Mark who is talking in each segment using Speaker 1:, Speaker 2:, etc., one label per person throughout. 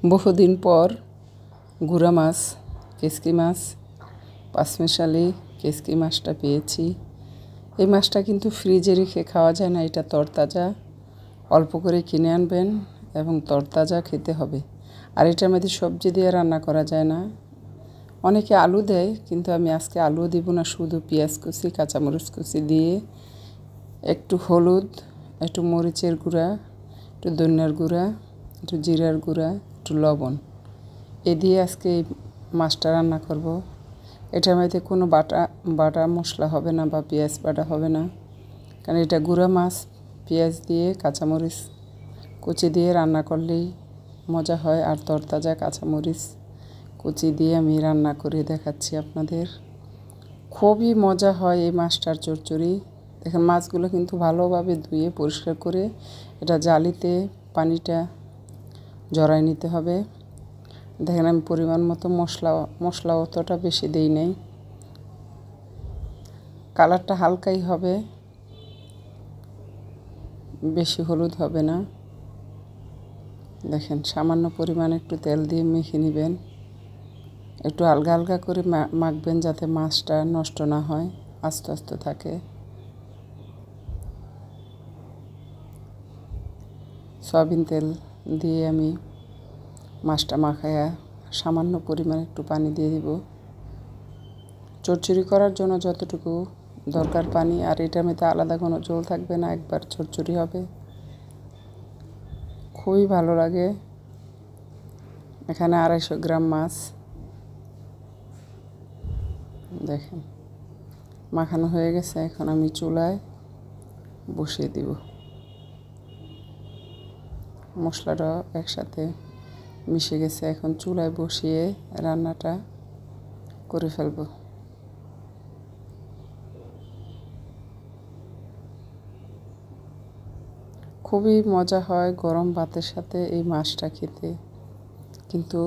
Speaker 1: বহুদিন পর গুড়া মাছ, কেসকি মাছ, পাঁচমিশালি কেসকি মাছটা পেয়েছি। এই মাছটা কিন্তু ফ্রিজে রেখে খাওয়া যায় না, এটা তরতাজা। অল্প করে কিনে আনবেন এবং তরতাজা খেতে হবে। আর এটার মধ্যে সবজি দিয়ে রান্না করা যায় না। অনেকে আলু দেয়, কিন্তু আমি আজকে আলুও দিব না, শুধু পেঁয়াজ কুচি, কাঁচামরিচ কুচি দিয়ে একটু হলুদ, একটু মরিচের গুঁড়া, একটু ধনিয়ার গুঁড়া, একটু জিরার গুঁড়া, একটু লবণ এ দিয়ে আজকে এই মাছটা রান্না করব। এটার মধ্যে কোনো বাটা মশলা হবে না বা পেঁয়াজ বাটা হবে না, কারণ এটা গুঁড়া মাছ। পেঁয়াজ দিয়ে কাঁচামরিচ কুচি দিয়ে রান্না করলেই মজা হয়। আর তরতাজা কাঁচামরিচ কুচি দিয়ে আমি রান্না করে দেখাচ্ছি আপনাদের। খুবই মজা হয় এই মাছটার চচ্চড়ি। দেখেন, মাছগুলো কিন্তু ভালোভাবে ধুয়ে পরিষ্কার করে এটা জালিতে পানিটা জড়াই নিতে হবে। দেখেন, আমি পরিমাণ মতো মশলা অতটা বেশি দেই নাই। কালারটা হালকাই হবে, বেশি হলুদ হবে না। দেখেন, সামান্য পরিমাণ একটু তেল দিয়ে মেখে নেবেন। একটু আলগা আলগা করে মাখবেন, যাতে মাছটা নষ্ট না হয়, আস্তে আস্তে থাকে। সয়াবিন তেল দিয়ে আমি মাছটা মাখায়া সামান্য পরিমাণ একটু পানি দিয়ে দিব। চচ্চড়ি করার জন্য যতটুকু দরকার পানি, আর এটার মধ্যে আলাদা কোনো ঝোল থাকবে না, একবার চচ্চড়ি হবে। খুবই ভালো লাগে। এখানে 250 গ্রাম মাছ। দেখেন, মাখানো হয়ে গেছে। এখন আমি চুলায় বসিয়ে দিব। মশলাটা একসাথে মিশে গেছে, এখন চুলায় বসিয়ে রান্নাটা করে ফেলব। খুবই মজা হয় গরম ভাতের সাথে এই মাছটা খেতে, কিন্তু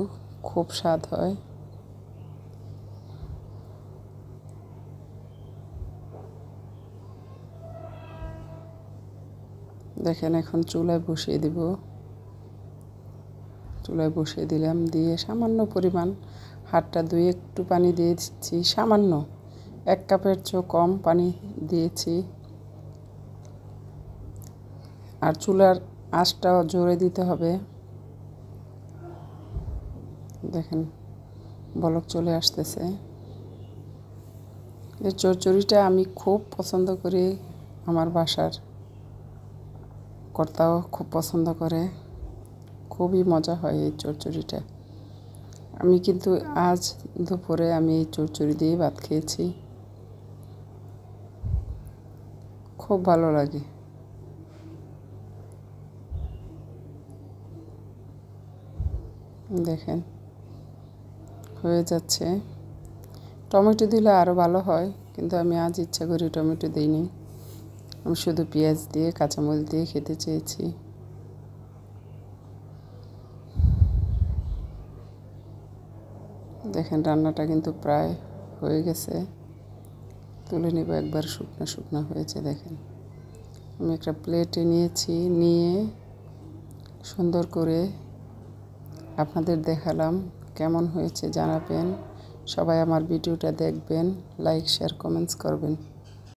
Speaker 1: খুব স্বাদ হয়। দেখেন, এখন চুলায় বসিয়ে দিব। চুলায় বসিয়ে দিলাম, দিয়ে সামান্য পরিমাণ হাতটা ধুয়ে একটু পানি দিয়ে দিচ্ছি। সামান্য 1 কাপের চেয়েও কম পানি দিয়েছি। আর চুলার আঁচটাও জোরে দিতে হবে। দেখেন, বলক চলে আসতেছে। এই চচ্চড়িটা আমি খুব পছন্দ করি। আমার বাসার কর্তাও খুব পছন্দ করে। খুবই মজা হয় এই চচ্চড়িটা। আমি কিন্তু আজ দুপুরে আমি এই চচ্চড়ি দিয়ে ভাত খেয়েছি। খুব ভালো লাগে। দেখেন, হয়ে যাচ্ছে। টমেটো দিলে আরও ভালো হয়, কিন্তু আমি আজ ইচ্ছা করি টমেটো দিইনি। আমি শুধু পেঁয়াজ দিয়ে কাঁচামরিচ দিয়ে খেতে চেয়েছি। দেখেন, রান্নাটা কিন্তু প্রায় হয়ে গেছে। তুলে নেব, একবার শুকনো শুকনো হয়েছে। দেখেন, আমি একটা প্লেটে নিয়েছি, নিয়ে সুন্দর করে আপনাদের দেখালাম। কেমন হয়েছে জানাবেন। সবাই আমার ভিডিওটা দেখবেন, লাইক, শেয়ার, কমেন্টস করবেন।